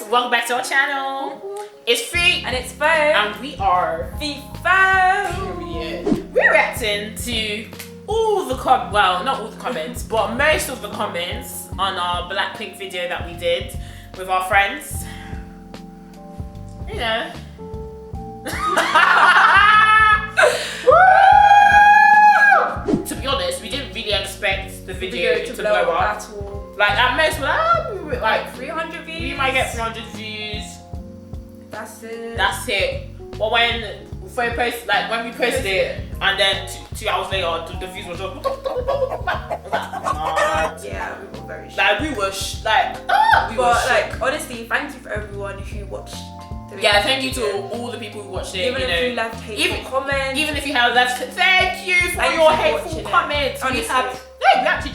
welcome back to our channel. It's Fi and it's Fo, and we are FiFo. We're reacting to all the not all the comments, but most of the comments on our BlackPink video that we did with our friends. You know. To be honest, we didn't really expect the video to blow up at all. Like at most, we're like 300 views. We might get 300 views. That's it. That's it. But when we posted it, and then two hours later, the views were just. Yeah, we were very shocked. Like we were honestly, thank you for everyone who watched. Yeah, thank you to all the people who watched it. Even if you left hateful comments. Even if you have left, thank you for your hateful comments. Honestly. We actually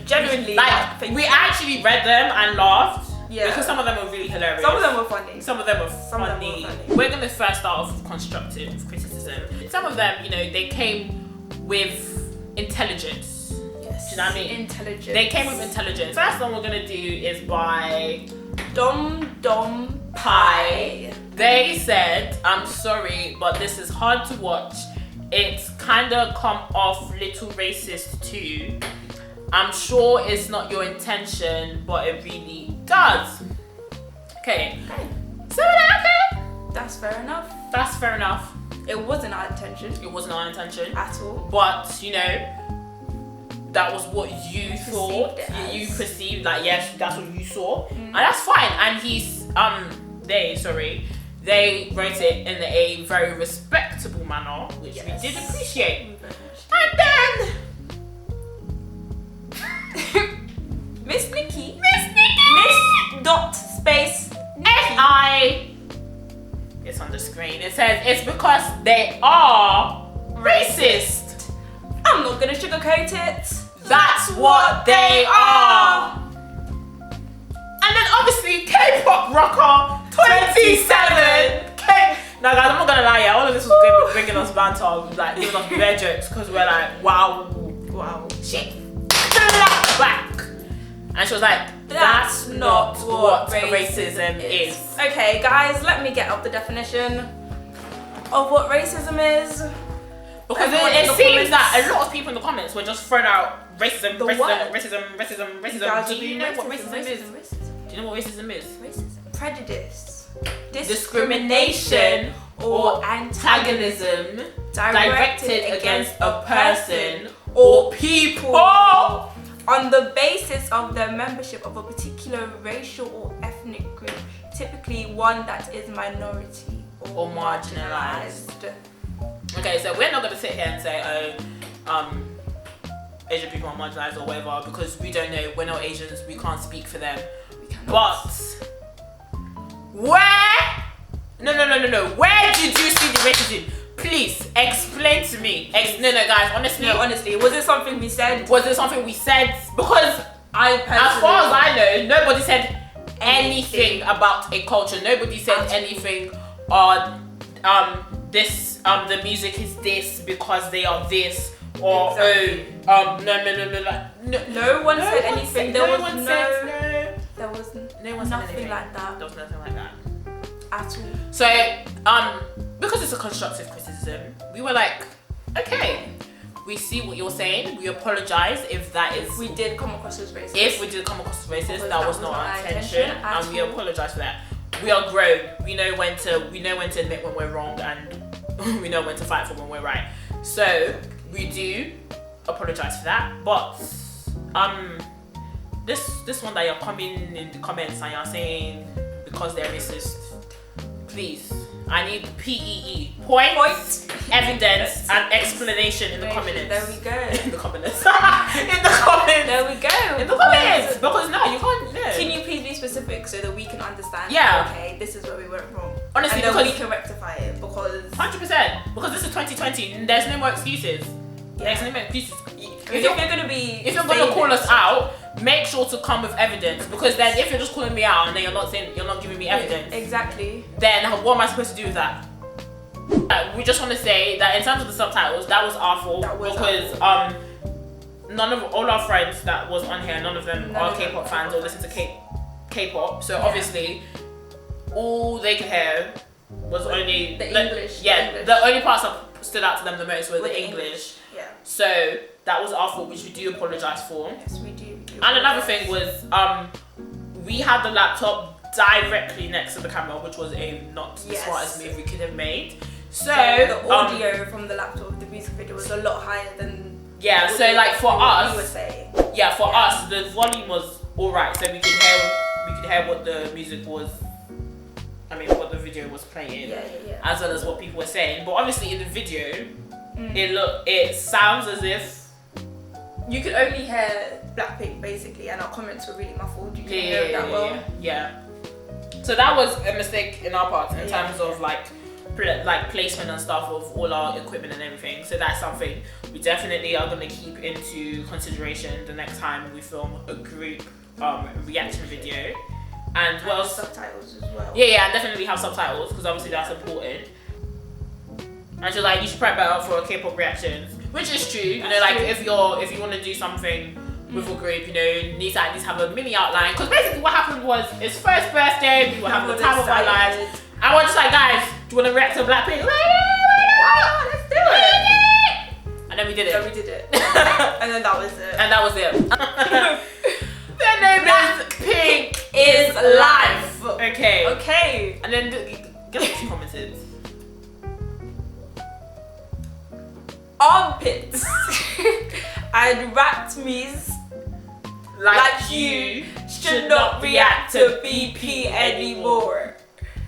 genuinely we actually read them and laughed. Yeah. Because some of them were really hilarious. Some of them were funny. We're gonna first start off with constructive criticism. Some of them, they came with intelligence. Yes. Do you know what I mean? Intelligence. They came with intelligence. First one we're gonna do is by Dom Pie. They said, "I'm sorry, but this is hard to watch. It's kinda come off little racist too. I'm sure it's not your intention, but it really does." Okay. So okay. That's fair enough. That's fair enough. It wasn't our intention. It wasn't our intention at all. But that was what you thought. You perceived, like, yes, that's what you saw. And that's fine. And they wrote it in a very respectable manner, which we did appreciate. And then Miss Nikki. Miss dot space F-I. It's on the screen. It says it's because they are racist. I'm not gonna sugarcoat it. That's what they are. And then obviously K-pop rocker 27. Now guys, I'm not gonna lie, all of this was bringing us banter, like giving us bare jokes, because we're like, wow. She clapped back. And she was like, that's not what racism is. Okay guys, let me get up the definition of what racism is. Because it seems that a lot of people in the comments were just throwing out racism. Do Do you know what racism is? Do you know what racism is? Racism. Prejudice. Discrimination or antagonism directed against a person or people on the basis of their membership of a particular racial or ethnic group, typically one that is minority or marginalized. Okay, so we're not going to sit here and say, Asian people are marginalized or whatever, because we don't know. We're not Asians. We can't speak for them. But where? No. Where did you see the racism? Please explain to me. No, guys. Honestly, was it something we said? Was it something we said? Because as far as I know, nobody said anything about a culture. Nobody said anything on the music is this because they are this, or no one said anything. There was nothing like that. There was nothing like that at all. So because it's a constructive criticism, we were like, okay, we see what you're saying. We apologize if we did come across as racist. If we did come across as racist, that was not our intention, and we apologize for that. We are grown. We know when to admit when we're wrong, and we know when to fight for when we're right. So we do apologize for that. But this one that you're coming in the comments and you're saying because they're racist, please, I need PEE, point, evidence, and explanation in the comments. There we go. In the comments. In the comments. There we go. In the comments. Because no, you can't. No. Can you please be specific so that we can understand? Yeah. Okay, this is where we went wrong. Honestly, and then we can rectify it, because 100%. Because this is 2020. And there's no more excuses. There's no more excuses. If you're gonna call us out, make sure to come with evidence. Because then, if you're just calling me out and then you're not giving me evidence, exactly. Then what am I supposed to do with that? We just want to say that in terms of the subtitles, that was our fault, because all our friends that was on here, none of them are K-pop fans or listen to K-pop. So obviously, all they could hear was only the English. Yeah, the English. the only parts that stood out to them the most were the English. Yeah. So that was our fault, which we do apologise for. Yes, we do. And another thing was, we had the laptop directly next to the camera, which was not the smartest move we could have made. So the audio from the laptop of the music video was a lot higher than. Yeah. So like for us, we were saying. Yeah, for us, the volume was alright, so we could hear what the music was. I mean, what the video was playing, as well as what people were saying. But obviously, in the video, it sounds as if you could only hear BlackPink basically, and our comments were really muffled. You couldn't hear it that well. Yeah. So that was a mistake in our part in terms of like placement and stuff of all our equipment and everything. So that's something we definitely are going to keep into consideration the next time we film a group reaction video. And subtitles as well. Yeah, and definitely have subtitles because obviously that's important. And she's like, you should prep better for a K-pop reaction, which is true. You know, like if you want to do something with a group, you know, you need to at least have a mini outline. Because basically what happened was his first birthday, we were having the time of our lives. And we're just like, guys, do you want to react to BlackPink? Wow, let's do it. And then we did it. And then that was it. And that was it. Their name is Pink is Life. Okay. And then get what she commented. Armpits and rat me's like you should not react to BP anymore.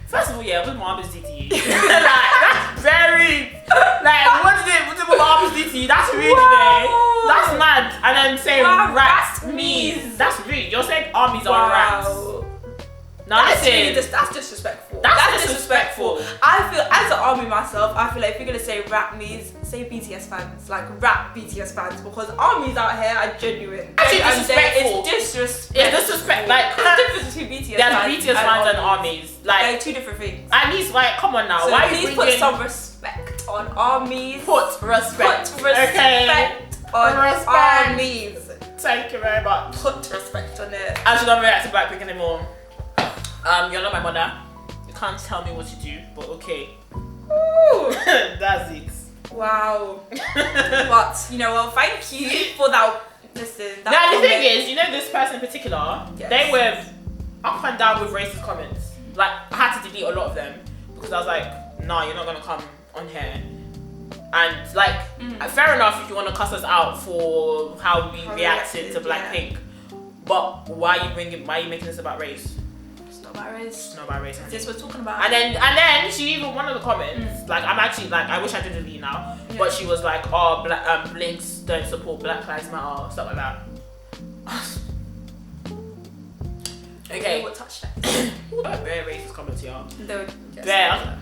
First of all, what did my armpits do to you? That's very what did my armpits do to you? That's rude, that's mad. And then saying rat me's, that's rude. You're saying armies are rats. Now that's disrespectful. That's disrespectful. I feel, as an army myself, I feel like if you're gonna say rap me's, say BTS fans, like rap BTS fans, because armies out here are genuine. Actually, disrespectful. It's disrespectful. It's disrespect. Like the difference between BTS fans. BTS fans and armies. Like they're two different things. At least, like, come on now. So why please put some respect on armies. Put respect. On armies. Thank you very much. Put respect on it. I should not react to BlackPink anymore. You're not my mother. You can't tell me what to do, but okay. Ooh. That's it. Wow. But you know what? Thank you for that. Listen. Now the thing is, you know, this person in particular, they were up and down with racist comments. Like I had to delete a lot of them because I was like, nah, you're not gonna come on here. And like, fair enough if you want to cuss us out for how we reacted to BlackPink, but why are you making this about race? It's not about race. It's not about race. This we're talking about. And then she even one of the comments, like I'm actually like I wish I did delete now, but she was like, oh, Blinks don't support Black Lives Matter, stuff like that. Okay. We'll touch that. Very racist comments, y'all.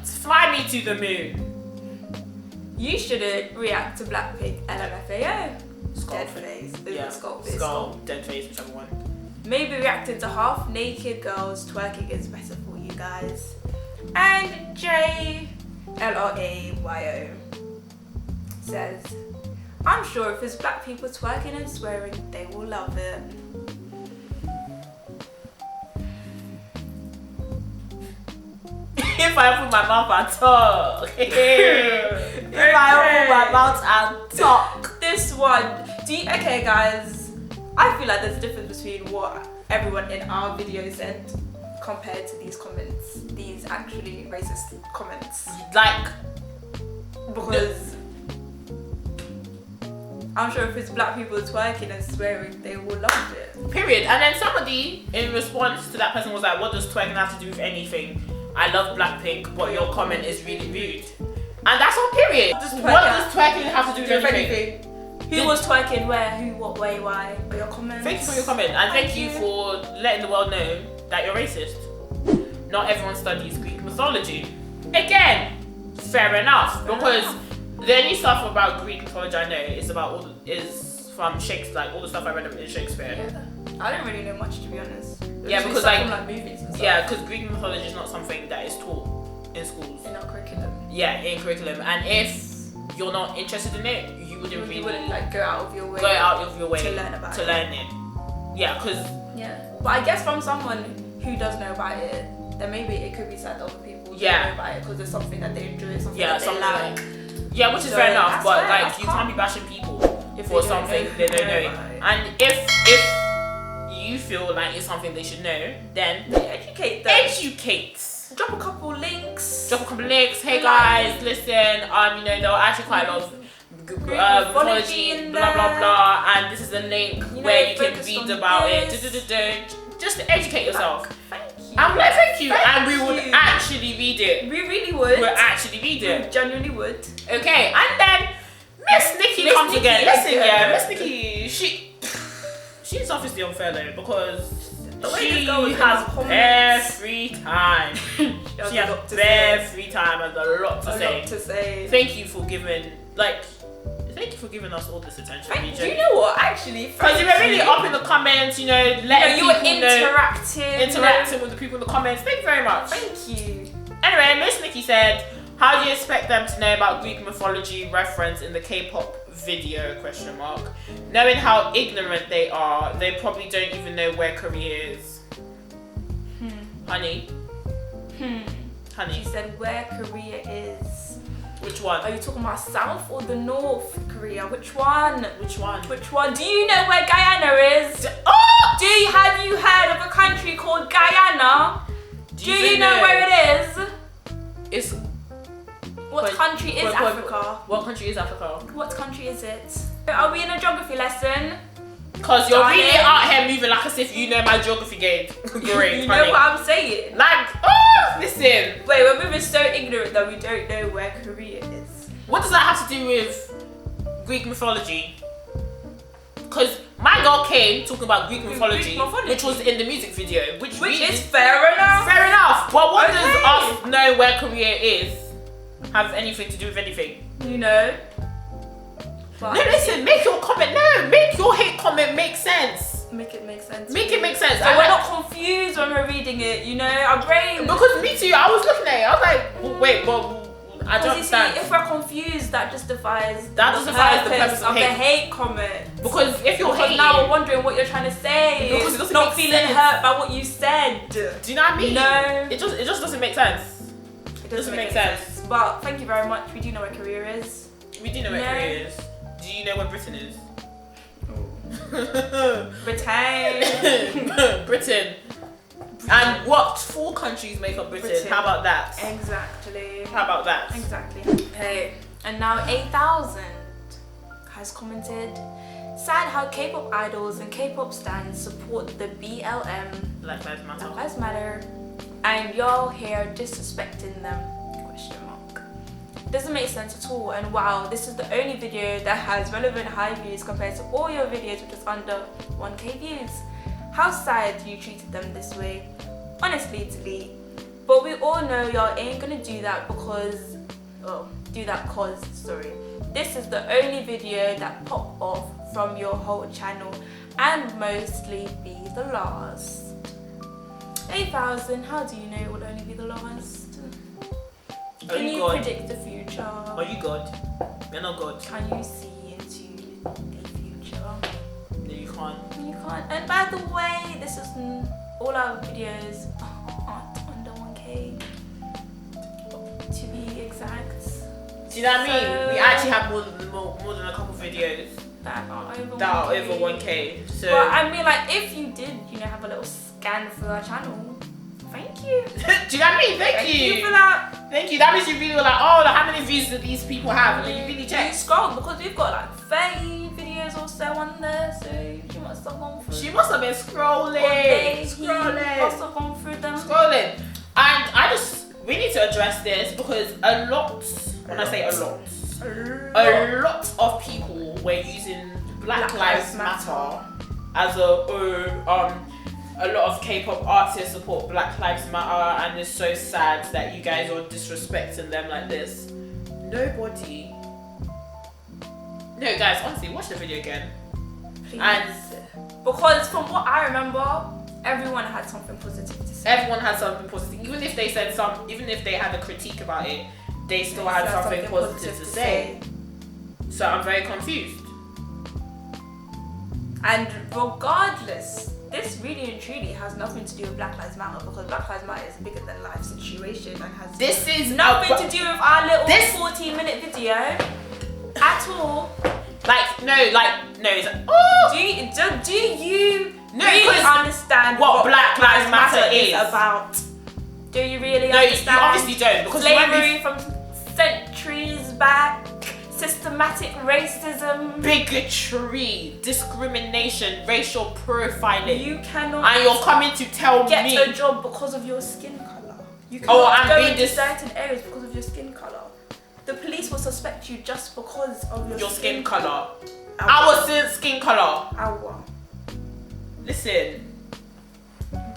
Fly me to the moon. You shouldn't react to BlackPink LMFAO. Dead face. Skull, dead face, whichever one. Maybe reacting to half naked girls twerking is better for you guys. And JLRAYO says, I'm sure if it's black people twerking and swearing, they will love it. If I open my mouth and talk. If I open my mouth and talk. This one. Okay, guys. I feel like there's a difference between what everyone in our video said compared to these comments. These actually racist comments. Like, because I'm sure if it's black people twerking and swearing, they will love it. Period. And then somebody in response to that person was like, what does twerking have to do with anything? I love BlackPink, but your comment is really rude. And that's on period. What does twerking have to do with anything? Who was twerking where, who, what, way, why? Or your comments? Thank you for your comment. And thank you for letting the world know that you're racist. Not everyone studies Greek mythology. Again, fair enough. Because the only stuff about Greek mythology I know is from Shakespeare, like all the stuff I read in Shakespeare. Yeah. I don't really know much, to be honest. Because like movies and stuff. Yeah, because Greek mythology is not something that is taught in schools. In our curriculum. Yeah, in curriculum. And if you're not interested in it, you wouldn't like go out of your way. To learn about it. Yeah, because. Yeah, but I guess from someone who does know about it, then maybe it could be be sad that other people don't Yeah. know about it because it's something that they enjoy, something Yeah, that they something like. Yeah, which is So fair enough, that's but fair, like that's you can't calm. be bashing people If for they don't something know, they don't know. about it. And if you feel like it's something they should know, then Educate them. educate. Drop a couple links. Drop a couple links. Hey guys, listen. You know, there are actually quite a lot of mythology, in blah blah there. blah, and this is a link You know, where you can focus read on about this. it. Just to educate yourself. Thank you. I'm like, thank you, and we would you. actually read it. We really would. We'll actually read We it. genuinely would. Okay, and then Miss Nikki Miss comes Nikki again. Listen, again. yeah, Miss Nikki, she's obviously unfair though because The way she this girl was in has her bare comments. free time. She has a lot to bare say. free time and a lot to A say. lot to say. Thank you for giving us all this attention. Do you know what? Actually, Because you were really up in the comments, you know, letting you were people know, interacting with the people in the comments. Thank you very much. Thank you. Anyway, Miss Nikki said, "How do you expect them to know about Greek mythology reference in the K-pop video? Question mark. Knowing how ignorant they are, they probably don't even know where Korea is." Honey. She Honey. said where Korea is. Which one? Are you talking about South or the North Korea? Which one? Which one? Which one? Do you know where Guyana is? Oh! Have you heard of a country called Guyana? Do you know where it is? It's What country is Africa? What country is Africa? What country is it? Are we in a geography lesson? Because you're Darling. really out here moving like as if you know my geography game. Great, You honey. know what I'm saying? Like, listen. Wait, we're moving so ignorant that we don't know where Korea is. What does that have to do with Greek mythology? Because my girl came talking about Greek mythology, which was in the music video, which is fair enough. fair enough. But what Okay. does us know where Korea is have anything to do with anything? You know? No, listen, make your comment. No, make your hate comment make sense. Make it make sense. Make it make sense. So we're not confused when we're reading it, you know? Our brain. Because me too, I was looking at it, I was like, well, wait, but I don't Because you see, understand. if we're confused, that justifies That justifies the purpose of the hate. hate comment. Because if you're Because hating, now we're wondering what you're trying to say. Because it doesn't not make feeling sense. hurt by what you said. do you know what I mean? No. It just doesn't make sense. It doesn't make sense. But thank you very much. We do know where Korea is. We do know where No. Korea is. Do you know where Britain is? Britain. Britain. And what 4 countries make up Britain? How about that? Exactly. How about that? Exactly. Hey. And now 8,000 has commented, sad how K-pop idols and K-pop stans support the BLM, Black Lives Matter. Black Lives Matter, and y'all here disrespecting them? Question mark. Doesn't make sense at all. And wow, this is the only video that has relevant high views compared to all your videos which is under 1k views. How sad you treated them this way. Honestly, delete. But we all know y'all ain't gonna do that because, sorry. This is the only video that popped off from your whole channel and mostly be the last. 8,000, how do you know it will only be the last? Are Can you you God? predict the future? Are you God? You're not God. Can you see into the future? No, you can't. You can't. And by the way, this is all our videos aren't under 1k. To be exact. Do you know what I mean? So- We actually have more than a couple videos That are over that are 1K. over 1k. So But I mean, like, if you did, have a little scan through our channel, thank you. do you know what I mean? Thank you. for that. Thank you. That means you really were like, oh, how many views do these people have? And then you really You check. scroll because we've got like 30 videos or so on there, so you must have gone through. She must have been scrolling. He Scrolling. must have gone through them. Scrolling. And we need to address this because a lot, when I say a lot of people were using Black Lives Matter as a lot of K-pop artists support Black Lives Matter, and it's so sad that you guys are disrespecting them like this. Nobody. No, guys, honestly, watch the video again. Please. And because from what I remember, everyone had something positive to say. everyone had something positive. Even if they said even if they had a critique about it, they still had something positive to say. So I'm very confused. And regardless, this really and truly has nothing to do with Black Lives Matter because Black Lives Matter is a bigger than life situation. conversation and has This is nothing to do with our little this 14-minute video at all. No. It's like, oh. Do you No, really 'cause understand what Black Lives Matter is about? Do you really No, understand? you obviously don't, because slavery from centuries back, systematic racism, bigotry, discrimination, racial profiling. You cannot. And you're coming to tell get me a job because of your skin color. You cannot I'm go being into certain areas because of your skin color. The police will suspect you just because of your skin color. Our skin color. Listen.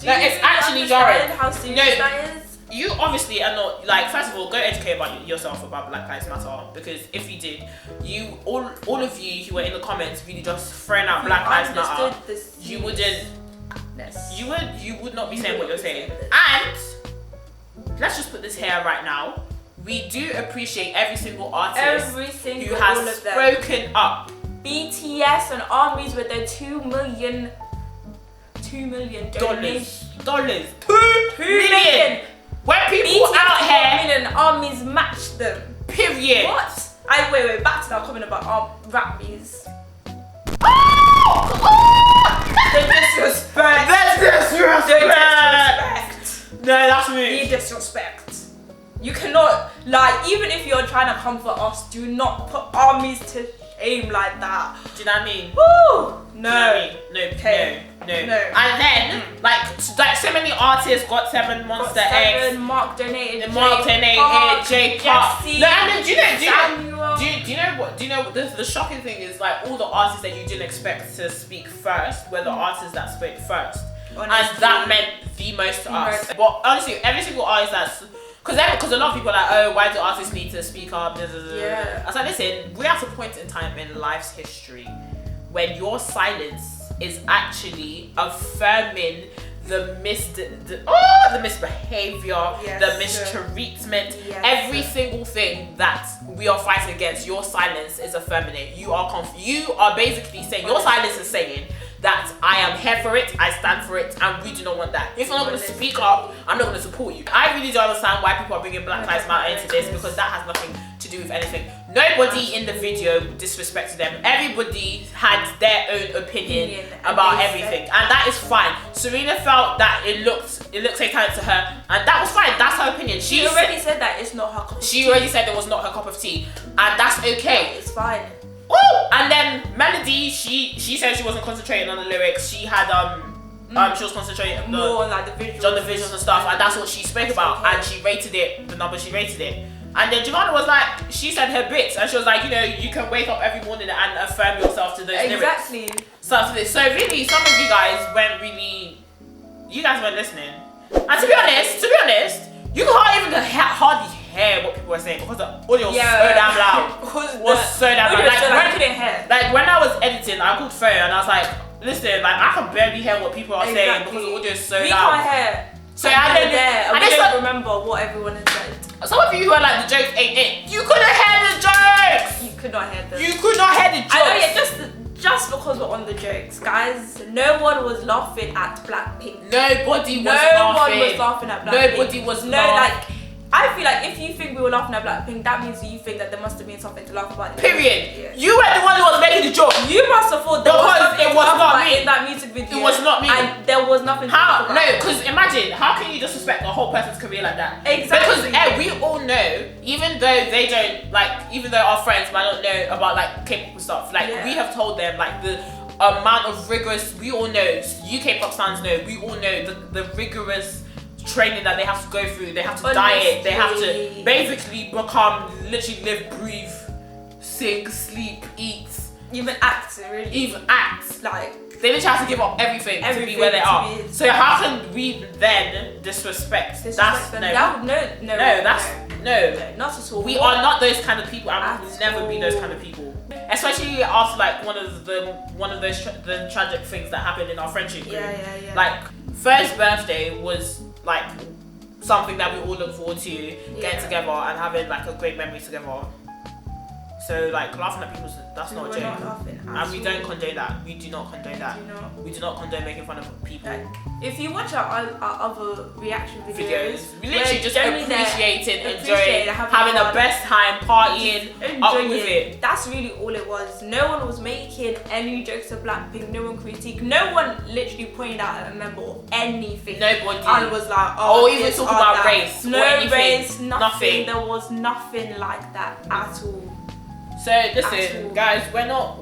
It's actually jarring. How serious that is? You obviously are not, like, first of all, go educate about yourself about Black Lives Matter, because if you did, all of you who were in the comments really just throwing out Black Lives Matter, you would not be saying what you're saying. And let's just put this here right now. We do appreciate every single artist who has spoken up. BTS and armies with their $2 million donations. Dollars. $2 million. When people BTS out here, and armies match them. period. What? Wait, back to that comment about rappies. The disrespect. No, that's me. The disrespect. You cannot, like, even if you're trying to comfort us, do not put armies to shame like that. Do you know what I mean? Woo! No. Do you know what I mean? No. And then, like so many artists got 7 Monster X. Mark donated. J Pop. Jesse, No, and then do Samuel. you know what the shocking thing is, like, all the artists that you didn't expect to speak first were the artists that spoke first. Honestly, and that meant the most to us. But honestly, every single artist that's because a lot of people are like, oh, why do artists need to speak up? Yeah. I was like, listen, we're at a point in time in life's history when your silence is actually affirming the misbehavior, the mistreatment, every single thing that we are fighting against. Your silence is affirming it. You are basically saying, your silence is saying that I am here for it, I stand for it, and we do not want that. If you're not going to speak up, I'm not going to support you. I really don't understand why people are bringing Black Lives Matter into this, because that has nothing to do with anything. Nobody in the video disrespected them. Everybody had their own opinion about everything, and that is fine. Serena felt that it looked satanic to her, and that was fine. That's her opinion. She already said that it's not her cup of tea. She already said it was not her cup of tea, and that's okay. It's fine. Woo! And then Melody, she said she wasn't concentrating on the lyrics. She had she was concentrating more on like the visuals, and stuff, and that's what she spoke about. And she rated it the number she rated it. And then Giovanna was like, she said her bits, and she was like, you know, you can wake up every morning and affirm yourself to those lyrics. So really, some of you guys weren't listening. And to be honest, you can't even hardly hear what people were saying because the audio was so damn loud. Like when I was editing, I called Faye and I was like, listen, like I can barely hear what people are saying because the audio is so loud. We can't hear. So I don't remember what everyone has said. Some of you who are like, the jokes ain't it. You couldn't hear the jokes. You could not hear them. You could not hear the jokes. I know, just because we're on the jokes, guys. No one was laughing at BlackPink. Nobody was laughing at BlackPink. Nobody was laughing. I feel like if you think we were laughing at BlackPink, that means you think that there must have been something to laugh about. Period. Yeah. You were the one who was making the joke. You must have thought there was something it was not me in that music video. It was not me. And there was nothing to laugh about. No, because imagine, how can you disrespect a whole person's career like that? Exactly. Because we all know, even though our friends might not know about like K-pop stuff, like we have told them like the amount of rigorous, we all know, UK pop fans know, we all know the rigorous training that they have to go through. They have to diet, they have to basically literally live, breathe, sing, sleep, eat, even act, like they literally have to give up everything to be where they are. So how can we then disrespect them? No, not at all. We are not those kind of people, and we will never be those kind of people. Especially after like one of those the tragic things that happened in our friendship group. Like first birthday was like something that we all look forward to getting together and having like a great memory together. So like laughing at people, that's not a We're joke. not laughing at And we don't all. condone that. We do not condone that. Do not. We do not condone making fun of people. Like, if you watch our other reaction videos, We literally just appreciating, appreciate enjoying, having the best time, partying, up with it. That's really all it was. No one was making any jokes of BlackPink. No one critiqued. No one literally pointed out a member or anything. Nobody. And was like, oh, or even talk about race. No or anything. race, nothing. There was nothing like that at all. So listen, guys, we're not.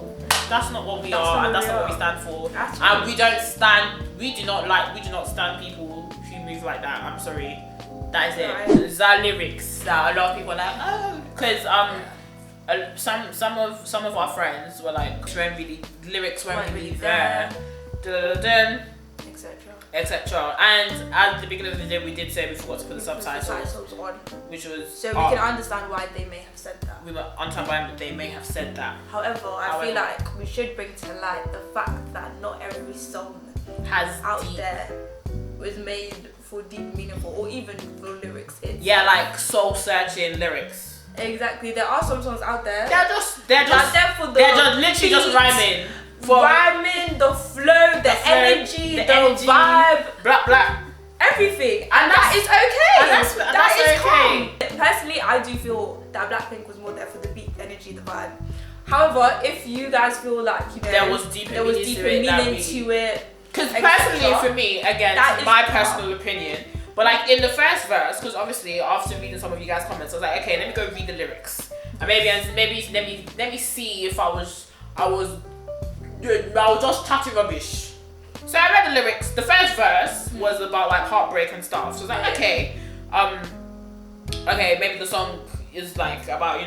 That's not what we are, and that's not what we stand for. And we don't stand. We do not stand people who move like that. I'm sorry. That is it. It's our lyrics that a lot of people are like, oh, because some of our friends were like, lyrics weren't really there. Etc. And at the beginning of the video, we did say we forgot to put the subtitles on, which was so we can understand why they may have said that. We were understand why they may have said that. However, I feel like we should bring to light the fact that not every song has out there was made for deep, meaningful, or even for lyrics. Yeah, like soul searching lyrics. Exactly. There are some songs out there. They're just literally just rhyming. Rhyming, the flow, the energy, the vibe, black, everything, and that is okay. And that's is okay. Calm. Personally, I do feel that BlackPink was more there for the beat, energy, the vibe. However, if you guys feel like there was deeper meaning to it, because personally, for me, again, this is my personal opinion. But like in the first verse, because obviously after reading some of you guys' comments, I was like, okay, let me go read the lyrics, and maybe let me see if I was just chatting rubbish. So I read the lyrics. The first verse was about like heartbreak and stuff. So I was like, okay, maybe the song is like about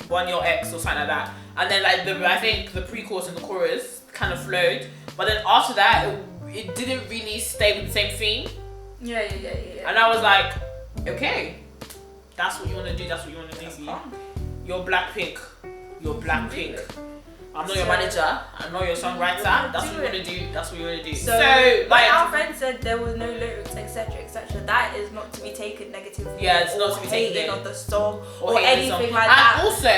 one your ex or something like that. And then like I think the pre-chorus and the chorus kind of flowed, but then after that it didn't really stay with the same theme. Yeah. And I was like, okay, that's what you want to do. That's what you want to do. You're BlackPink. You're BlackPink. I'm not your manager. I'm not your songwriter. That's what you want to do. That's what you want to do. So like our friend said, there was no lyrics, etc. That is not to be taken negatively. Yeah, it's not to be taken on the song or anything like that. And also,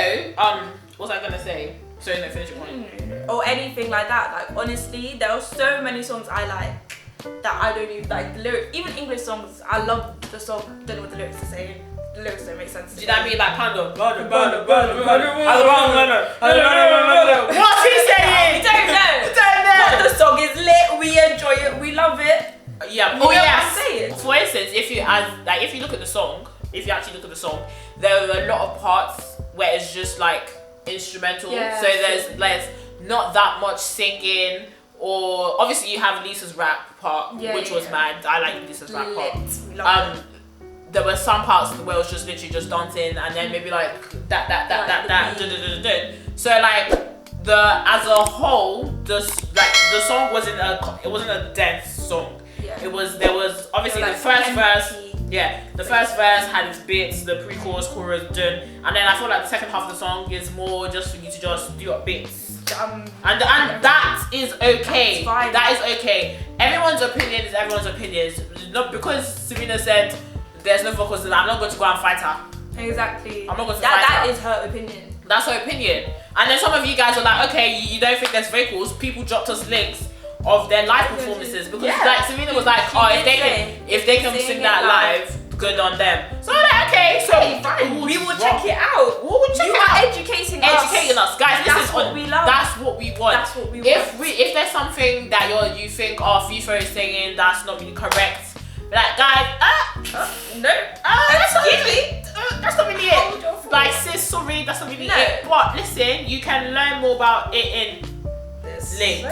what was I gonna say? Sorry, no, finish your point. Or anything like that. Like honestly, there are so many songs I like that I don't even like the lyrics. Even English songs, I love the song. Don't know what the lyrics are saying. The lyrics don't make sense. Do you know what I mean? Like Panda. What's he saying? We don't know. But the song is lit. We enjoy it. We love it. Yeah. Oh yes. For instance, if you look at the song, if you actually look at the song, there are a lot of parts where it's just like instrumental. Yeah, so there's not that much singing. Or obviously you have Lisa's rap part, which was mad. I like Lisa's rap part. There were some parts where it was just literally just dancing, and then maybe like that. So like as a whole, the song wasn't a dense song. Yeah. There was obviously the first verse. Yeah, the first verse had its bits, the pre-chorus, chorus done, and then I feel like the second half of the song is more just for you to just do your bits. And that is okay. That is okay. Everyone's opinion is everyone's opinion. Not because Serena said there's no vocals, I'm not going to go and fight her. Exactly. I'm not going to fight her. That is her opinion. That's her opinion. And then some of you guys were like, okay, you don't think there's vocals? People dropped us links of their live performances because like Serena was like, oh, if they can sing that live, good on them. So I'm like, okay, so fine. We will check it out. We will check it out. Educating us, guys. That's what we love. That's what we want. That's what we want. If there's something that you think FiFo is singing that's not really correct, like guys, that's not really it. Like sis, sorry, that's not really it. But listen, you can learn more about it in this link.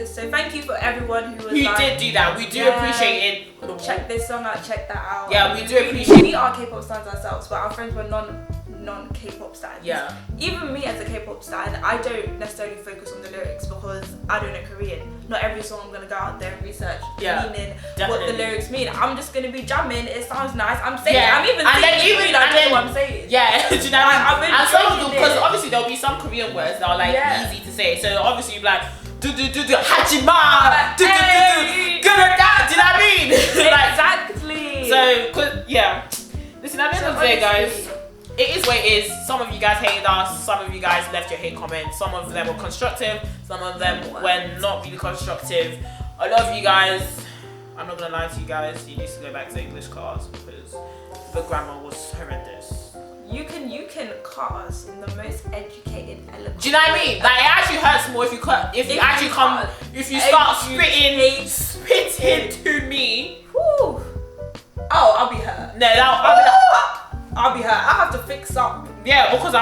So thank you for everyone who did do that. We do appreciate it. Check this song out, check that out. Yeah, we do appreciate it. We are K-pop stans ourselves, but our friends were non-K-pop stans. Yeah. Even me as a K-pop stan, I don't necessarily focus on the lyrics because I don't know Korean. Not every song I'm gonna go out there and research meaning, what the lyrics mean. I'm just gonna be jamming. It sounds nice. I'm saying it. I'm even singing. I don't know what I'm saying. Yeah. Do you know what I mean? And some because obviously there'll be some Korean words that are like easy to say. So obviously you'll be like hachima, do you know what I mean? Exactly. So, listen, at the end of the day, guys, it is what it is. Some of you guys hated us. Some of you guys left your hate comments. Some of them were constructive. Some of them were not really constructive. A lot of you guys, I'm not gonna lie to you guys, you need to go back to English class because the grammar was horrendous. You can cut us in the most educated, eloquent. Do you know what I mean? Like, it actually hurts more if you start spitting to me. Whew. Oh, I'll be hurt. No, I'll be hurt. I have to fix up. Yeah, because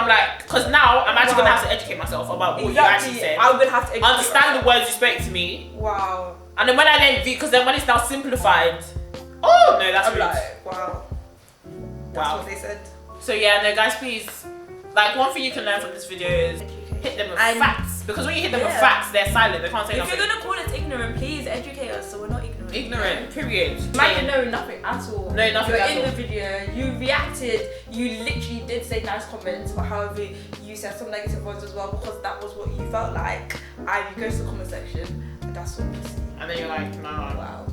now I'm actually gonna have to educate myself about what you actually said. I'm gonna have to understand the words you spoke to me. Wow. And then when because then when it's now simplified, oh no, that's I'm rude. like, wow. That's what they said. So yeah, no guys, please, like one thing you can learn from this video is hit them with facts. Because when you hit them with facts, they're silent. They can't say nothing. If you're gonna call us ignorant, please educate us so we're not ignorant. Ignorant, period. Imagine knowing nothing at all. No, nothing You're at in all. the video, you reacted, you literally did say nice comments, but however you said some negative ones as well because that was what you felt like. And you go to the comment section and that's what you see. And then you're like, no. Wow.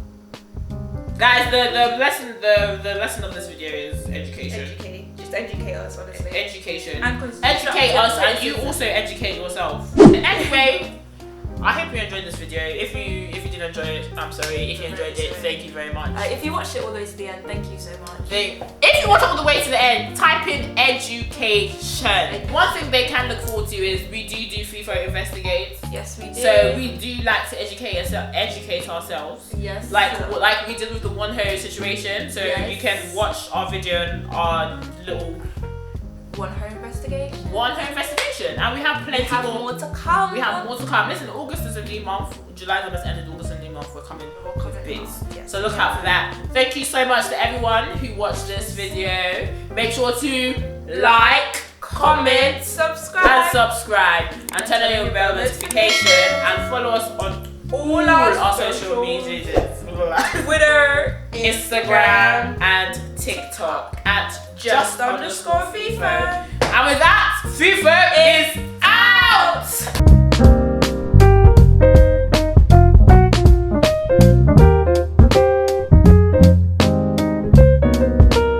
Guys, the lesson of this video is education. Just educate us, honestly. Education. And educate us, and you also educate yourself. Anyway, I hope you enjoyed this video. If you didn't enjoy it, I'm sorry. If you enjoyed it, thank you very much. If you watched it all the way to the end, thank you so much. If you watch it all the way to the end, type in education. One thing they can look forward to is we do FiFo investigates. Yes, we do. So we do like to educate ourselves. Yes. Like we did with the one ho situation. So you can watch our video and our little one ho investigation. And we have plenty more to come. We have more to come. Listen, August is a new month. July's almost ended. August is a new month. We're coming with bits. Yes. So look out for that. Thank you so much to everyone who watched this video. Make sure to like, comment, subscribe, and turn on your bell notification and follow us on all our social media. Twitter, Instagram, and TikTok at just_FiFo. And with that, FiFo is